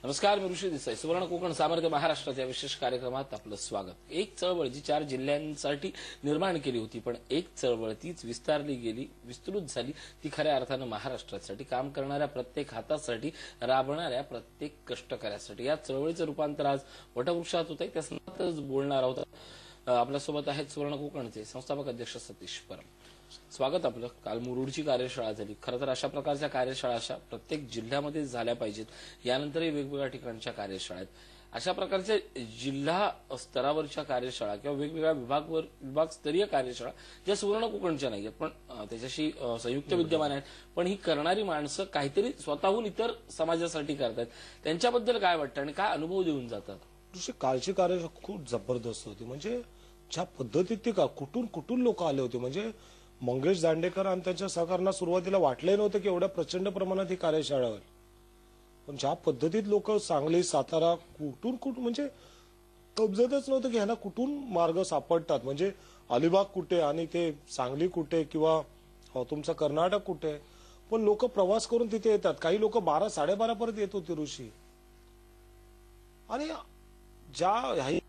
नमस्कार, मी ऋषी देसाई. सुवर्ण कोकण सामर्थ्य महाराष्ट्राच्या विशेष कार्यक्रमात आपलं स्वागत. एक चळवळ जी 4 जिल्ह्यांसाठी निर्माण केली होती, पण एक चळवळ तीच विस्तारली गेली, विस्तृत झाली. ती खऱ्या अर्थानं महाराष्ट्रासाठी काम करणाऱ्या प्रत्येक हातासाठी, राबणाऱ्या प्रत्येक कष्टकऱ्यासाठी. या चळवळीचं रूपांतर आज वटवृक्षात होत आहे. त्या संदर्भातच बोलणार आहोत. आपल्यासोबत आहेत सुवर्ण कोकणचे संस्थापक अध्यक्ष सतीश परब. स्वागत आपलं. काल मुरुडची कार्यशाळा झाली. खरं तर अशा प्रकारच्या कार्यशाळा अशा प्रत्येक जिल्ह्यामध्ये झाल्या पाहिजेत. यानंतरही वेगवेगळ्या ठिकाणच्या कार्यशाळा आहेत. अशा प्रकारच्या जिल्हा स्तरावरच्या कार्यशाळा किंवा वेगवेगळ्या विभागस्तरीय कार्यशाळा ज्या सुवर्ण कोकणच्या नाहीयेत, पण त्याच्याशी संयुक्त विद्यमान आहेत, पण ही करणारी माणसं काहीतरी स्वतःहून इतर समाजासाठी करतात. त्यांच्याबद्दल काय वाटतं आणि काय अनुभव देऊन जातात? कालची कार्यशाळा खूप जबरदस्त होती. म्हणजे ज्या पद्धतीत ती कुठून कुठून लोक आले होते. म्हणजे मंगेश दांडेकर आणि त्यांच्या सहकाऱ्यांना सुरुवातीला वाटलंही नव्हतं की एवढ्या प्रचंड प्रमाणात ही कार्यशाळा होईल. पण ज्या पद्धतीत लोक सांगली, सातारा कुठून म्हणजे समजतच नव्हतं की ह्यांना कुठून मार्ग सापडतात. म्हणजे अलिबाग कुठे आणि ते सांगली कुठे किंवा तुमचं कर्नाटक कुठे, पण लोक प्रवास करून तिथे येतात. काही लोक 12, 12:30 पर्यंत येत होते ऋषी. आणि ज्या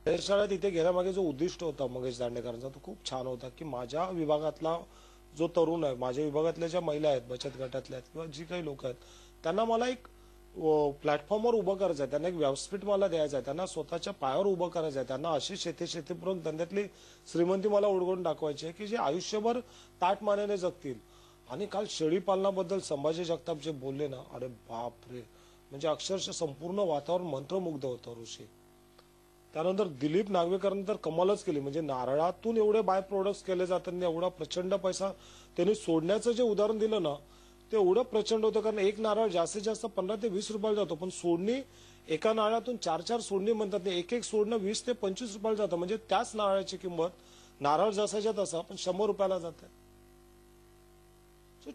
कार्यशाळेत इथे घेण्यामागे जो उद्दिष्ट होता मंगेश दांडेकरांचा तो खूप छान होता की माझ्या विभागातला जो तरुण आहे, माझ्या विभागातल्या ज्या महिला आहेत, बचत गटातल्या आहेत किंवा जी काही लोक आहेत, त्यांना मला एक प्लॅटफॉर्मवर उभं करायचं आहे, त्यांना एक व्यासपीठ मला द्यायचं आहे, त्यांना स्वतःच्या पायावर उभं करायचं आहे, त्यांना अशी शेतीपूरक धंद्यातली श्रीमंती मला उडवून दाखवायची आहे की जे आयुष्यभर ताटमानेने जगतील. आणि काल शेळी पालनाबद्दल संभाजी जगताप जे बोलले ना, अरे बाप रे, म्हणजे अक्षरशः संपूर्ण वातावरण मंत्रमुग्ध होतं ऋषी. त्यानंतर दिलीप नागवेकरांनी तर कमालच केली. म्हणजे नारळातून एवढे बाय प्रोडक्ट्स केले जातात, एवढा प्रचंड पैसा त्यांनी सोडण्याचं जे उदाहरण दिलं ना, ते एवढं प्रचंड होतं. कारण एक नारळ जास्तीत जास्त 15 ते 20 रुपयाला जातो, पण सोडणी एका नारळातून 4 सोडणी म्हणतात. एक सोडणं 20 ते 25 रुपयाला जातं. म्हणजे त्याच नारळाची किंमत नारळ जसाच्या तसा पण 100 रुपयाला जाते.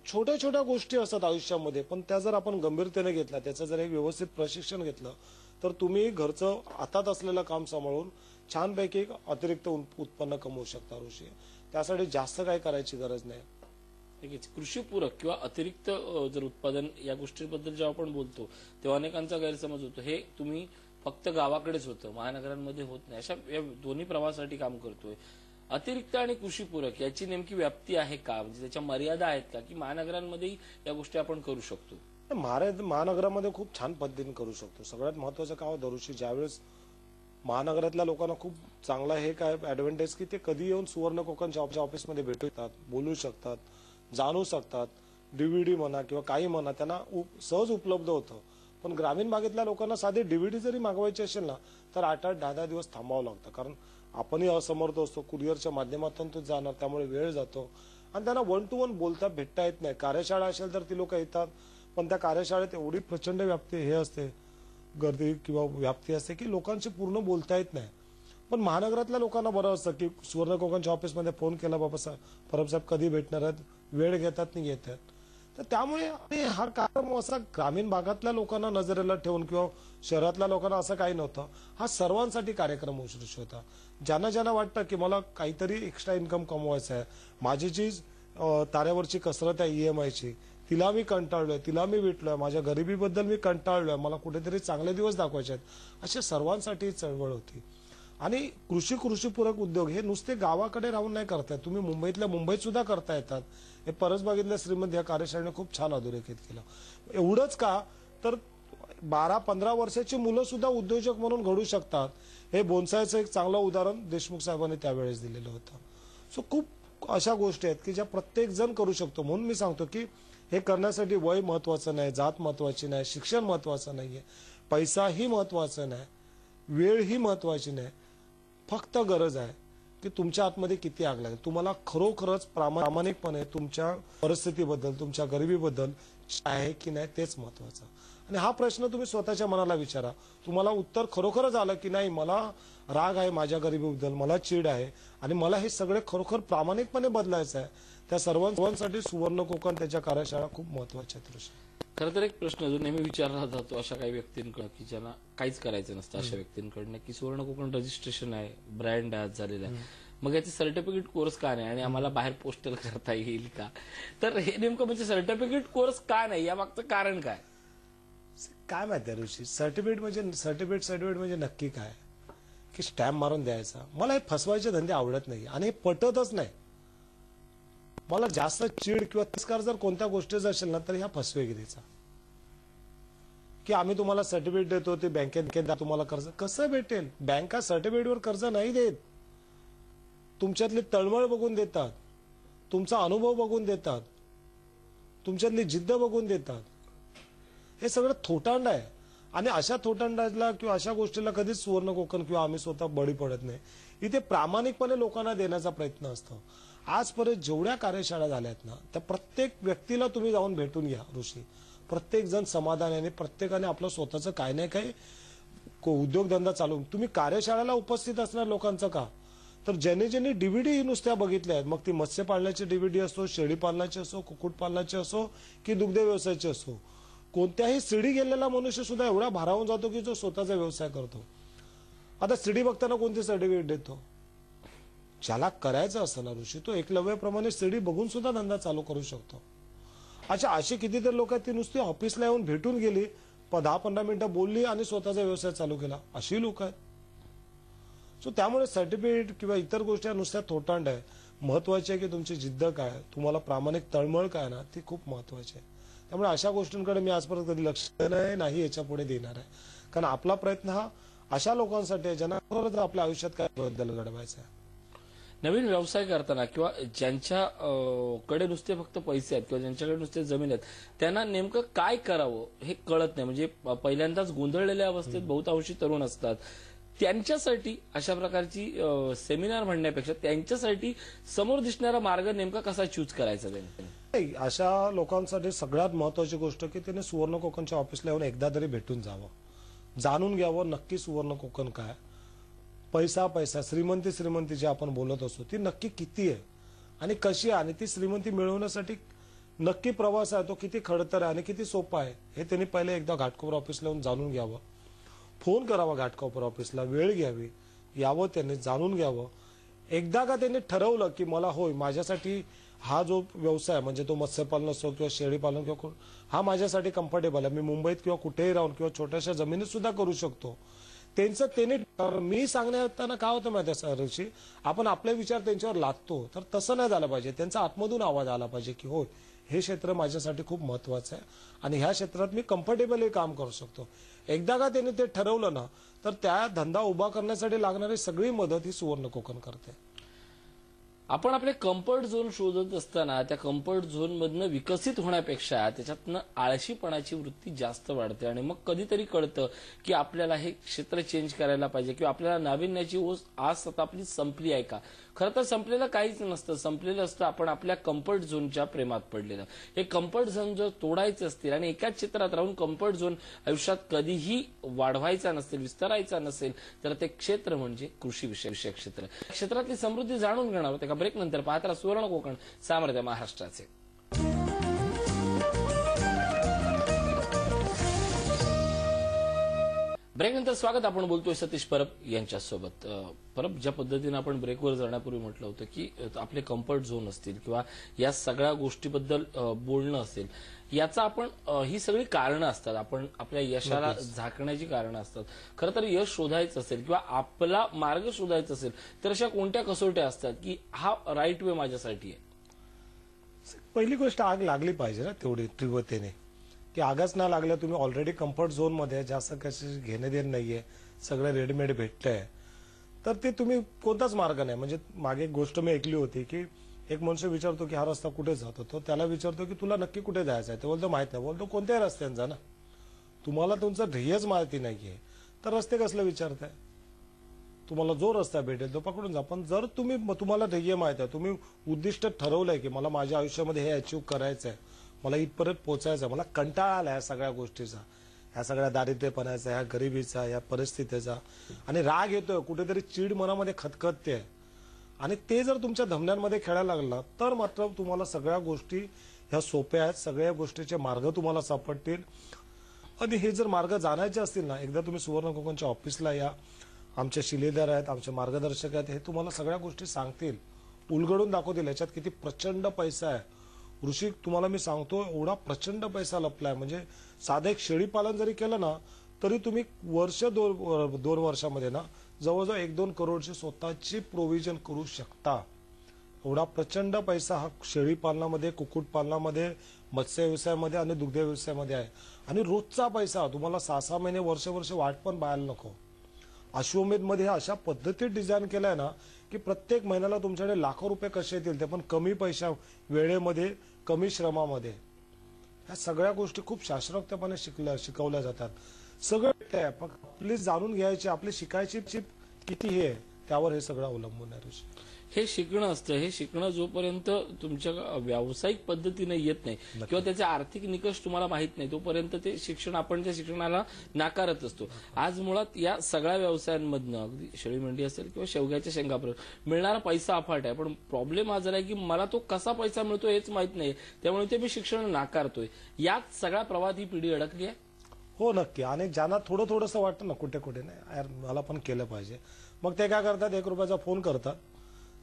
छोट्या छोट्या गोष्टी असतात आयुष्यामध्ये, पण त्या जर आपण गंभीरतेने घेतल्या, त्याचं जर एक व्यवस्थित प्रशिक्षण घेतलं, तर तुम्ही घरचं हातात असलेलं काम सांभाळून छानपैकी अतिरिक्त उत्पन्न कमवू शकता ऋषी. त्यासाठी जास्त काही करायची गरज नाही. कृषी पूरक किंवा अतिरिक्त जर उत्पादन या गोष्टीबद्दल जेव्हा आपण बोलतो तेव्हा अनेकांचा गैरसमज होतो. हे तुम्ही फक्त गावाकडेच होतं, महानगरांमध्ये होत नाही. अशा दोन्ही प्रवाहासाठी काम करतोय. अतिरिक्त आणि कृषी पूरक याची नेमकी व्याप्ती आहे का? म्हणजे त्याच्या मर्यादा आहेत का, की महानगरांमध्येही या गोष्टी आपण करू शकतो? महानगरामध्ये खूप छान पद्धतीने करू शकतो. सगळ्यात महत्वाचं काय होतं ऋषी, ज्यावेळेस महानगरातल्या लोकांना खूप चांगला हे काय ऍडव्हान्टेज की ते कधी येऊन सुवर्ण कोकणच्या ऑफिसमध्ये भेटू शकतात, बोलू शकतात, जाणू शकतात. डीव्हीडी म्हणा किंवा काही म्हणा त्यांना सहज उपलब्ध होतं. पण ग्रामीण भागातल्या लोकांना साधी डीव्हीडी जरी मागवायची असेल ना, तर 8-8, 10-10 दिवस थांबावं लागतं. कारण आपणही असमर्थ असतो, कुरिअरच्या माध्यमातून तो जाणार, त्यामुळे वेळ जातो आणि त्यांना 1 to 1 बोलता भेटता येत नाही. कार्यशाळा असेल तर ती लोक येतात, पण त्या कार्यशाळेत एवढी प्रचंड व्याप्ती हे असते, गर्दी किंवा व्याप्ती असते की लोकांशी पूर्ण बोलता येत नाही. पण महानगरातल्या लोकांना बरं असतं की सुवर्ण कोकणच्या ऑफिसमध्ये फोन केला, बाबा परब साहेब कधी भेटणार आहेत, वेळ घेतात नाही घेतात. तर त्यामुळे हा कार्यक्रम असा ग्रामीण भागातल्या लोकांना नजरेला ठेवून किंवा शहरातल्या लोकांना असं काही नव्हतं. हा सर्वांसाठी कार्यक्रम उत्कृष्ट होता. ज्यांना वाटतं की मला काहीतरी एक्स्ट्रा इन्कम कमवायचं आहे, माझी जी ताऱ्यावरची कसरत आहे ईएमआयची, तिला मी कंटाळलोय, तिला मी विटलोय, माझ्या गरिबीबद्दल मी कंटाळलोय, मला कुठेतरी चांगले दिवस दाखवायचे आहेत, अशा सर्वांसाठी चळवळ होती. आणि कृषीपूरक उद्योग हे नुसते गावाकडे राहून नाही करतायत, तुम्ही मुंबईतल्या मुंबईत सुद्धा करता येतात. हे परसबागेतल्या श्रीमंत या कार्यशाळेने खूप छान अधोरेखित केलं. एवढंच का, तर 12-15 वर्षाची मुलं सुद्धा उद्योजक म्हणून घडू शकतात. हे बोनसायचं एक चांगलं उदाहरण देशमुख साहेबांनी त्यावेळेस दिलेलं होतं. सो खूप अशा गोष्टी आहेत की ज्या प्रत्येक जण करू शकतो. म्हणून मी सांगतो की हे करण्यासाठी वय महत्वाचं नाही, जात महत्वाची नाही, शिक्षण महत्वाचं नाहीये, पैसाही महत्वाचा नाही, वेळही महत्वाची नाही. फक्त गरज आहे की तुमच्या आतमध्ये किती आग लागेल, तुम्हाला खरोखरच प्रामाणिकपणे तुमच्या परिस्थितीबद्दल, तुमच्या गरिबीबद्दल आहे की नाही, तेच महत्वाचं. आणि हा प्रश्न तुम्ही स्वतःच्या मनाला विचारा. तुम्हाला उत्तर खरोखरच आलं की नाही, मला राग आहे माझ्या गरिबीबद्दल, मला चीड आहे आणि मला हे सगळे खरोखर प्रामाणिकपणे बदलायचं आहे, त्या सर्वांसाठी सुवर्ण कोकण त्याच्या कार्यशाळा खूप महत्वाच्या आहेत. खरं तर एक प्रश्न जो नेहमी विचारला जातो अशा काही व्यक्तींकडे की ज्यांना काहीच करायचं नसतं, अशा व्यक्तींकडनं की सुवर्ण कोकण रजिस्ट्रेशन आहे, ब्रँड आज झालेला आहे, मग याचे सर्टिफिकेट कोर्स का नाही आणि आम्हाला बाहेर पोस्टल करता येईल का? तर हे नेमकं म्हणजे सर्टिफिकेट कोर्स का नाही, या मागचं कारण काय? काय माहिती आहे ऋषी, सर्टिफिकेट म्हणजे नक्की काय, की स्टॅम्प मारून द्यायचा. मला हे फसवायचे धंदे आवडत नाही आणि हे पटतच नाही. मला जास्त चीड किंवा तिरस्कार जर कोणत्या गोष्टीचा असेल ना तर ह्या फसवेगिरीचा, की आम्ही तुम्हाला सर्टिफिकेट देतो, ते बँकेत तुम्हाला कर्ज कसं भेटेल. बँका सर्टिफिकेटवर कर्ज नाही देत. तुमच्यातली तळमळ बघून देतात, तुमचा अनुभव बघून देतात, तुमच्यातली जिद्द बघून देतात. हे सगळं थोटांड आहे आणि अशा थोटांडाला किंवा अशा गोष्टीला कधीच सुवर्ण कोकण किंवा आम्ही स्वतः बळी पडत नाही. इथे प्रामाणिकपणे लोकांना देण्याचा प्रयत्न असतो. आजपर्यंत जेवढ्या कार्यशाळा झाल्यात ना त्या प्रत्येक व्यक्तीला तुम्ही जाऊन भेटून घ्या ऋषी. प्रत्येक जण समाधानाने, प्रत्येकाने आपलं स्वतःचं काही नाही काही उद्योगधंदा चालवून. तुम्ही कार्यशाळेला उपस्थित असणार लोकांचं का, तर ज्यांनी डीव्हीडी नुसत्या बघितल्या आहेत, मग ती मत्स्य पालनाची डीव्हीडी असो, शेळी पालनाची असो, कुक्कुटपालनाची असो की दुग्ध व्यवसायाची असो, कोणत्याही सिडी गेलेला मनुष्य सुद्धा एवढा भारावून जातो की जो स्वतःचा व्यवसाय करतो. आता सिडी बघताना कोणती सर्टिफिकेट देतो, ज्याला करायचं असतं ना ऋषी तो एकलव्याप्रमाणे सिडी बघून सुद्धा धंदा चालू करू शकतो. अच्छा, अशी कितीतरी लोक ती नुसती ऑफिसला येऊन भेटून गेली, 10-15 मिनिटं बोलली आणि स्वतःचा व्यवसाय चालू केला, अशी लोक आहेत. सो त्यामुळे सर्टिफिकेट किंवा इतर गोष्टी नुसत्या थोटांड आहे. महत्वाची आहे की तुमची जिद्द काय, तुम्हाला प्रामाणिक तळमळ काय ना, ती खूप महत्वाची आहे. त्यामुळे अशा गोष्टींकडे मी आजपर्यंत कधी लक्ष नाही याच्या पुढे देणार आहे. कारण आपला प्रयत्न हा अशा लोकांसाठी आहे ज्यांना खरोखर आपल्या आयुष्यात काय बदल घडवायचा आहे. नवीन व्यवसाय करताना किंवा ज्यांच्या कडे नुसते फक्त पैसे आहेत किंवा ज्यांच्याकडे नुसते जमीन आहेत, त्यांना नेमकं काय करावं हे कळत नाही. म्हणजे पहिल्यांदाच गोंधळलेल्या अवस्थेत बहुतांशी तरुण असतात. त्यांच्यासाठी अशा प्रकारची सेमिनार म्हणण्यापेक्षा त्यांच्यासाठी समोर दिसणारा मार्ग नेमका कसा चूज करायचा त्यांनी. अशा लोकांसाठी सगळ्यात महत्वाची गोष्ट की त्याने सुवर्ण कोकणच्या ऑफिसला येऊन एकदा तरी भेटून जावं, जाणून घ्यावं नक्की सुवर्ण कोकण काय, पैसा श्रीमंती जी आपण बोलत असतो ती नक्की किती आहे आणि कशी आहे, आणि ती श्रीमंती मिळवण्यासाठी नक्की प्रवास आहे तो किती खडतर आहे आणि किती सोपा आहे हे त्यांनी पहिले एकदा घाटकोपर ऑफिसला येऊन जाणून घ्यावं. फोन करावा घाटकोपर ऑफिसला, वेळ घ्यावी, यावं त्यांनी, जाणून घ्यावं. एकदा का त्यांनी ठरवलं की मला होय माझ्यासाठी हा जो व्यवसाय म्हणजे तो मत्स्यपालन असो किंवा शेळी पालन किंवा हा माझ्यासाठी कम्फर्टेबल आहे, मी मुंबईत किंवा कुठेही राहून किंवा छोट्याशा जमिनीत सुद्धा करू शकतो, त्यांचं त्यांनी. मी सांगण्याताना काय होतं माहिती आहे ऋषी, आपण आपले विचार त्यांच्यावर लादतो, तर तसं नाही झालं पाहिजे. त्यांचा आतमधून आवाज आला पाहिजे की होय हे क्षेत्र माझ्यासाठी खूप महत्वाचं आहे आणि ह्या क्षेत्रात मी कम्फर्टेबली काम करू शकतो. एकदा का त्यांनी ते ठरवलं ना तर त्या धंदा उभा करण्यासाठी लागणारी सगळी मदत ही सुवर्ण कोकण करते. आपण आपले कम्फर्ट झोन शोधत असताना त्या कम्फर्ट झोन मधनं विकसित होण्यापेक्षा त्याच्यातनं आळशीपणाची वृत्ती जास्त वाढते आणि मग कधीतरी कळतं की आपल्याला हे क्षेत्र चेंज करायला पाहिजे किंवा आपल्याला नाविन्याची ओस आज आता आपली संपली आहे का. खरं तर संपलेलं काहीच नसतं, संपलेलं असतं आपण आपल्या कम्फर्ट झोनच्या प्रेमात पडलेलं. हे कम्फर्ट झोन जर तोडायचे असतील आणि एकाच क्षेत्रात राहून कम्फर्ट झोन आयुष्यात कधीही वाढवायचा नसेल, विस्तारायचा नसेल, तर ते क्षेत्र म्हणजे कृषी विषयक क्षेत्र. क्षेत्रातली समृद्धी जाणून घेणार आहोत एका ब्रेक नंतर. पाहत राहा सुवर्ण कोकण, सामर्थ्य महाराष्ट्राचे. ब्रेक नंतर स्वागत. आपण बोलतोय सतीश परब यांच्यासोबत. परब, ज्या पद्धतीने आपण ब्रेकवर जाण्यापूर्वी म्हटलं होतं की आपले कम्फर्ट झोन असतील किंवा या सगळ्या गोष्टीबद्दल बोलणं असेल, याचा आपण ही सगळी कारणं असतात, आपण आपल्या यशाला झाकण्याची कारणं असतात. खरं तर यश शोधायचं असेल किंवा आपला मार्ग शोधायचा असेल तर अशा कोणत्या कसोट्या असतात की हा राईट वे माझ्यासाठी आहे. पहिली गोष्ट आग लागली पाहिजे ना तेवढी तीव्रतेने, की आगच ना लागल्या तुम्ही ऑलरेडी कम्फर्ट झोन मध्ये जास्त कशी घेणे देणं नाहीये, सगळं रेडीमेड भेटतंय, तर ते तुम्ही कोणताच मार्ग नाही. म्हणजे मागे एक गोष्ट मी ऐकली होती की एक मनुष्य विचारतो की हा रस्ता कुठे जातो, तो त्याला विचारतो की तुला नक्की कुठे जायचं आहे, तो बोलतो माहित नाही. बोलतो कोणत्याही रस्त्याने जा ना, तुम्हाला तुमचं ध्येयच माहिती नाहीये तर रस्ते कसले विचारताय. तुम्हाला जो रस्ता भेटेल तो पकडून जा. पण जर तुम्हाला ध्येय माहित आहे, तुम्ही उद्दिष्ट ठरवलंय की मला माझ्या आयुष्यामध्ये हे अचीव्ह करायचं आहे, मला इथपर्यंत पोहोचायचं, मला कंटाळा आला या सगळ्या गोष्टीचा, ह्या सगळ्या दारिद्र्यपणाचा, ह्या गरिबीचा, ह्या परिस्थितीचा, आणि राग येतोय, कुठेतरी चीड मनामध्ये खतखतते, आणि ते जर तुमच्या धमन्यांमध्ये खेळायला लागला तर मात्र तुम्हाला सगळ्या गोष्टी ह्या सोप्या आहेत, सगळ्या गोष्टीचे मार्ग तुम्हाला सापडतील. आणि हे जर मार्ग जाणायचे असतील ना, एकदा तुम्ही सुवर्ण कोकणच्या ऑफिसला या, आमचे शिलेदार आहेत, आमचे मार्गदर्शक आहेत, हे तुम्हाला सगळ्या गोष्टी सांगतील, उलगडून दाखवतील याच्यात किती प्रचंड पैसा आहे, ऋषी तुम्हाला मी सांगतो एवढा प्रचंड पैसा लपलाय. म्हणजे साधं एक शेळी पालन जरी केलं ना तरी तुम्ही वर्ष दोन वर्षामध्ये ना जवळजवळ 1-2 करोडची स्वतःची प्रोव्हिजन करू शकता. एवढा प्रचंड पैसा हा शेळी पालनामध्ये, कुक्कुट पालनामध्ये, मत्स्य व्यवसायामध्ये आणि दुग्ध व्यवसायामध्ये आहे. आणि रोजचा पैसा तुम्हाला 6-6 महिने वर्ष वाट पण पाहायला नको. अश्वमेध मध्ये अशा पद्धतीत डिझाईन केलाय ना की प्रत्येक महिन्याला तुमच्याकडे लाखो रुपये कसे येतील ते पण कमी पैशा, वेळेमध्ये, कमी श्रमामध्ये. ह्या सगळ्या गोष्टी खूप शास्त्रोक्तपणे शिकवल्या जातात. सगळं आपली जाणून घ्यायची, आपली शिकायची किती हे त्यावर हे सगळं अवलंबून आहे ऋषी. हे शिकणं असतं. हे शिकणं जोपर्यंत तुमच्या व्यावसायिक पद्धतीने येत नाही किंवा त्याचे आर्थिक निकष तुम्हाला माहित नाही तोपर्यंत ते शिक्षण आपण त्या शिक्षणाला नाकारत असतो. आज मुळात या सगळ्या व्यवसायांमधनं अगदी शेळी मंडी असेल किंवा शेवग्याच्या शेंगापर्यंत मिळणारा पैसा अफाट आहे. पण प्रॉब्लेम हा झाला की मला तो कसा पैसा मिळतो हेच माहित नाही, त्यामुळे ते मी शिक्षण नाकारतोय. यात सगळ्या प्रवाहात ही पिढी अडकली आहे. हो नक्की. आणि ज्यांना थोडंसं वाटतं ना कुठे नाही यार मला पण केलं पाहिजे, मग ते काय करतात, 1 रुपयाचा फोन करतात,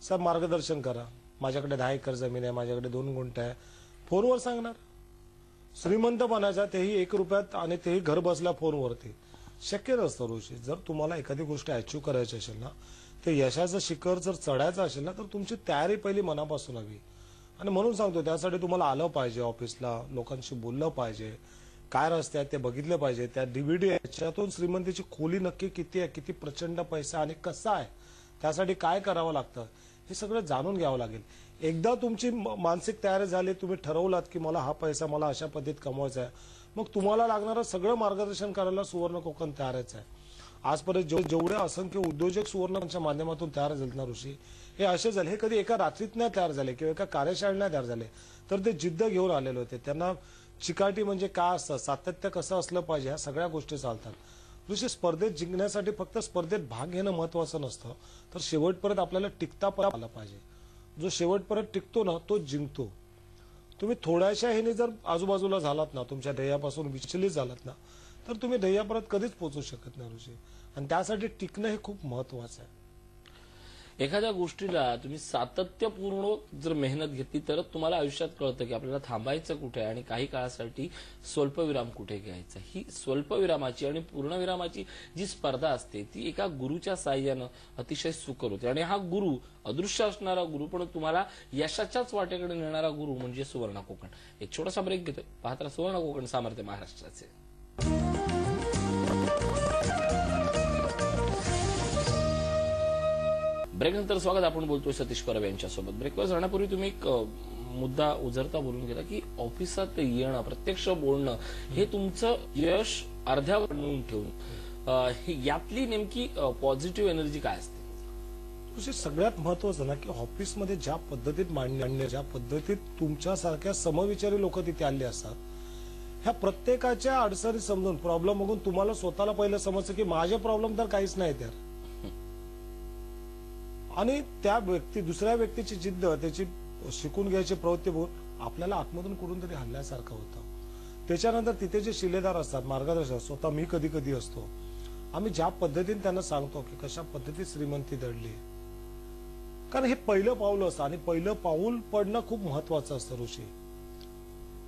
सर मार्गदर्शन करा, माझ्याकडे 10 एकर जमीन आहे, माझ्याकडे 2 गुंठ आहे. फोनवर सांगणार. श्रीमंत बनायचा तेही 1 रुपयात आणि तेही घर बसल्या फोनवरती. शक्य नसतं ऋषी. जर तुम्हाला एखादी गोष्ट अचीव्ह करायची असेल ना, ते यशाचं शिखर जर चढायचं असेल ना तर तुमची तयारी पहिली मनापासून हवी. आणि म्हणून सांगतो त्यासाठी तुम्हाला आलं पाहिजे ऑफिसला, लोकांशी बोललं पाहिजे, काय रस्ते आहेत ते बघितले पाहिजे. त्या डीव्हीडी याच्यातून श्रीमंतीची खोली नक्की किती आहे, किती प्रचंड पैसा आणि कसा आहे, त्यासाठी काय करावं लागतं हे सगळं जाणून घ्यावं लागेल. एकदा तुमची मानसिक तयारी झाली, तुम्ही ठरवलात की मला हा पैसा मला अशा पद्धतीत कमवायचा आहे, मग तुम्हाला लागणारं सगळं मार्गदर्शन करायला सुवर्ण कोकण तयारच आहे. आजपर्यंत जेवढे असंख्य उद्योजक सुवर्णच्या माध्यमातून तयार झाले ना ऋषी, हे असे झाले, हे कधी एका रात्रीत नाही तयार झाले किंवा एका कार्यशाळेत नाही तयार झाले, तर ते जिद्द घेऊन आलेले होते. त्यांना चिकाटी म्हणजे काय असतं, सातत्य कसं असलं पाहिजे, ह्या सगळ्या गोष्टी चालतात. ऋषी स्पर्धेत जिंकण्यासाठी फक्त स्पर्धेत भाग घेणं महत्वाचं नसतं, तर शेवटपर्यंत आपल्याला टिकता आला पाहिजे. जो शेवटपर्यंत टिकतो ना तो जिंकतो. तुम्ही थोड्याशा ह्याने जर आजूबाजूला झालात ना, तुमच्या ध्येयापासून विचलित झालात ना, तर तुम्ही ध्येयापर्यंत कधीच पोहोचू शकत नाही ऋषी. आणि त्यासाठी टिकणं हे खूप महत्वाचं आहे. एखाद्या गोष्टीला तुम्ही सातत्यपूर्ण जर मेहनत घेतली तरच तुम्हाला आयुष्यात कळतं की आपल्याला थांबायचं कुठे आहे आणि काही काळासाठी स्वल्पविराम कुठे घ्यायचा. ही स्वल्पविरामाची आणि पूर्णविरामाची जी स्पर्धा असते ती एका गुरुच्या साह्यानं अतिशय सुकर होते. आणि हा गुरु अदृश्य असणारा गुरु पण तुम्हाला यशाच्याच वाटेकडे नेणारा गुरु म्हणजे सुवर्ण कोकण. एक छोटासा ब्रेक घेतोय. पाहत राहा सुवर्ण कोकण, सामर्थ्य महाराष्ट्राचे. ब्रेकनंतर स्वागत. आपण बोलतोय सतीश परब यांच्यासोबत. ब्रेकवर जाण्यापूर्वी तुम्ही एक मुद्दा उजरता बोलून गेला की ऑफिसात येणं, प्रत्यक्ष बोलणं हे तुमचं यश अर्ध्यावर नेऊन ठेवून यातली नेमकी पॉझिटिव्ह एनर्जी काय असते? सगळ्यात महत्वाचं ना की ऑफिसमध्ये ज्या पद्धतीत मांडणे, ज्या पद्धतीत तुमच्यासारख्या समविचारी लोक तिथे आले असतात, ह्या प्रत्येकाच्या अडचणी समजून, प्रॉब्लेम बघून तुम्हाला स्वतःला पहिलं समजतं की माझे प्रॉब्लेम तर काहीच नाही त्यात. आणि त्या दुसऱ्या व्यक्तीची जिद्द, त्याची शिकून घ्यायची प्रवृत्ती बघून आपल्याला आतमधून कुठून तरी हल्ल्यासारखं होतं. त्याच्यानंतर तिथे जे शिलेदार असतात, मार्गदर्शक, स्वतः मी कधी कधी असतो, आम्ही ज्या पद्धतीने त्यांना सांगतो की कशा पद्धतीत श्रीमंती दडली. कारण हे पहिलं पाऊल असतं आणि पहिलं पाऊल पडणं खूप महत्वाचं असतं ऋषी.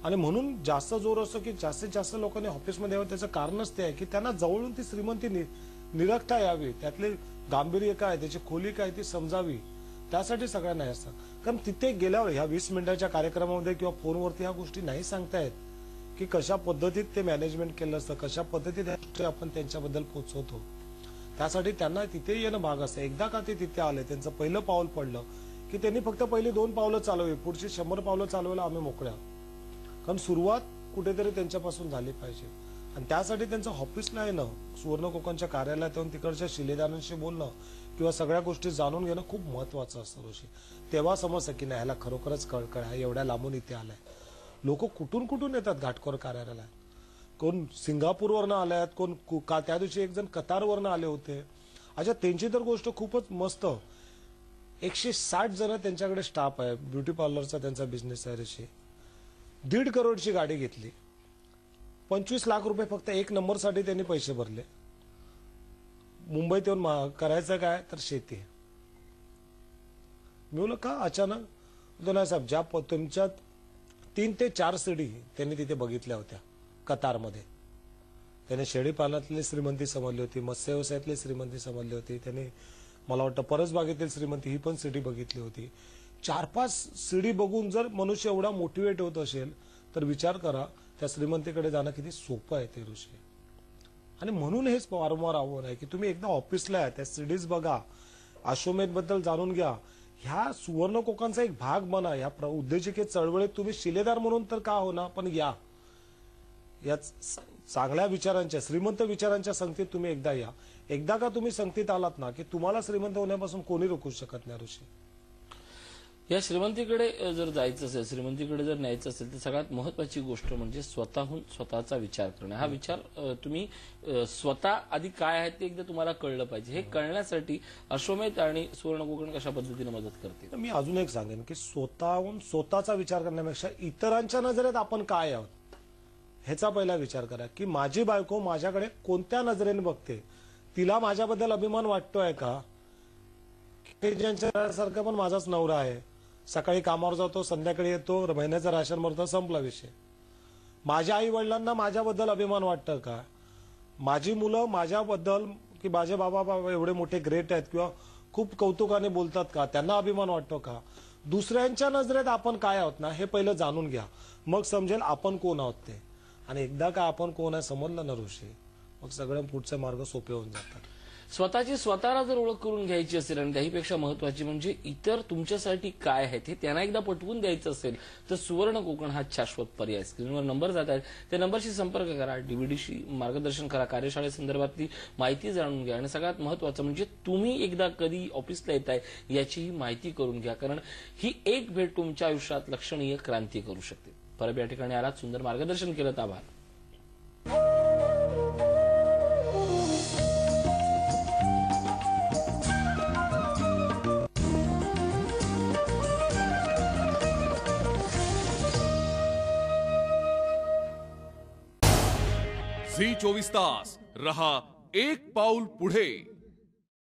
आणि म्हणून जास्त जोर असतो की जास्तीत जास्त लोकांनी ऑफिसमध्ये यावं. त्याचं कारणच ते आहे की त्यांना जवळून ती श्रीमंती निरखता यावी, त्यातले गांभीर्य काय, त्याची खोली काय ती समजावी, त्यासाठी सगळ्यांना असतात. कारण तिथे गेल्यावर ह्या 20 मिनिटाच्या कार्यक्रमामध्ये किंवा फोनवरती ह्या गोष्टी नाही सांगतायत की कशा पद्धतीत ते मॅनेजमेंट केलं असतं, कशा पद्धतीत आपण त्यांच्याबद्दल पोहोचवतो. त्यासाठी त्यांना तिथे येणं भाग असतं. एकदा का ते तिथे आले, त्यांचं पहिलं पाऊल पडलं की त्यांनी फक्त पहिली 2 पावलं चालवावी, पुढची 100 पावलं चालवायला आम्ही मोकळ्या. कारण सुरुवात कुठेतरी त्यांच्यापासून झाली पाहिजे. आणि त्यासाठी त्यांचं ऑफिसला येणं, सुवर्ण कोकणच्या कार्यालयात येऊन तिकडच्या शिलेदारांशी बोलणं किंवा सगळ्या गोष्टी जाणून घेणं खूप महत्वाचं असतं ऋषी. तेव्हा समजतं की नाही ह्याला खरोखरच कळकळ आहे, एवढ्या लांबून इथे आलाय. लोक कुठून कुठून येतात घाटकोर कार्यालयाला. कोण सिंगापूरवरनं आले आहेत, कोण त्या दिवशी एक जण कतारवरनं आले होते. अच्छा, त्यांची तर गोष्ट खूपच मस्त. 160 जण त्यांच्याकडे स्टाफ आहे. ब्युटी पार्लरचा त्यांचा बिझनेस आहे ऋषी. 1.5 करोडची गाडी घेतली, 25 लाख रुपये फक्त 1 नंबरसाठी त्यांनी पैसे भरले. मुंबईत येऊन करायचं काय तर शेती. मी बोललो का अचानक? तो नाही साहेब, ज्या तुमच्यात 3 ते 4 सीडी त्यांनी तिथे बघितल्या होत्या कतारमध्ये. त्याने शेळीपालनातली श्रीमंती समजली होती, मत्स्य व्यवसायातली श्रीमंती समजली होती, त्याने मला वाटतं परसबागेतील श्रीमंती ही पण सीडी बघितली होती. 4-5 सीडी बघून जर मनुष्य एवढा मोटिवेट होत असेल तर विचार करा त्या श्रीमंतीकडे जाणं किती सोपं आहे ते ऋषी. आणि म्हणून हेच वारंवार आव्हान आहे की तुम्ही एकदा ऑफिसला या, त्या सीडीज बघा, अश्वमेध बद्दल जाणून घ्या, ह्या सुवर्ण कोकणचा एक भाग बना. ह्या उद्योजकीय चळवळीत तुम्ही शिलेदार म्हणून तर का होणार, पण या चांगल्या विचारांच्या, श्रीमंत विचारांच्या संगतीत तुम्ही एकदा या. एकदा का तुम्ही संगतीत आलात ना की तुम्हाला श्रीमंत होण्यापासून कोणी रोखू शकत नाही ऋषी. या श्रीमंतीकडे जर जायचं असेल, श्रीमंतीकडे जर न्यायचं असेल तर सगळ्यात महत्वाची गोष्ट म्हणजे स्वतःहून स्वतःचा विचार करणं. हा विचार तुम्ही स्वतः आधी काय आहे ते एकदा तुम्हाला कळलं पाहिजे. हे कळण्यासाठी अश्वमेध आणि सुवर्ण कोकण कशा पद्धतीने मदत करते. मी अजून एक सांगेन की स्वतःहून स्वतःचा विचार करण्यापेक्षा इतरांच्या नजरेत आपण काय आहोत ह्याचा पहिला विचार करा. की माझी बायको माझ्याकडे कोणत्या नजरेने बघते, तिला माझ्याबद्दल अभिमान वाटतोय का, ज्यांच्यासारखा पण माझाच नवरा आहे, सकाळी कामावर जातो, संध्याकाळी येतो, महिन्याचं राशन भरतो, संपला विषय. माझ्या आई वडिलांना माझ्याबद्दल अभिमान वाटतं का, माझी मुलं माझ्याबद्दल की माझे बाबा एवढे मोठे ग्रेट आहेत किंवा खूप कौतुकाने बोलतात का, त्यांना अभिमान वाटतो का. दुसऱ्यांच्या नजरेत आपण काय आहोत ना हे पहिलं जाणून घ्या, मग समजेल आपण कोण आहोत ते. आणि एकदा का आपण कोण आहे समजलं ना ऋषी, मग सगळे पुढचे मार्ग सोपे होऊन जातात. स्वतःची स्वतःला जर ओळख करून घ्यायची असेल आणि त्याहीपेक्षा महत्वाची म्हणजे इतर तुमच्यासाठी काय आहेत हे त्यांना एकदा पटवून द्यायचं असेल तर सुवर्ण कोकण हा शाश्वत पर्याय. स्क्रीनवर नंबर जात आहेत, त्या नंबरशी संपर्क करा, डीव्हीडीशी मार्गदर्शन करा, कार्यशाळेसंदर्भातली माहिती जाणून घ्या आणि सगळ्यात महत्वाचं म्हणजे तुम्ही एकदा कधी ऑफिसला येताय याचीही माहिती करून घ्या, कारण ही एक भेट तुमच्या आयुष्यात लक्षणीय क्रांती करू शकते. परत या ठिकाणी आलात, सुंदर मार्गदर्शन केलं, आभार. झी 24 तास रहा एक पाऊल पुढे.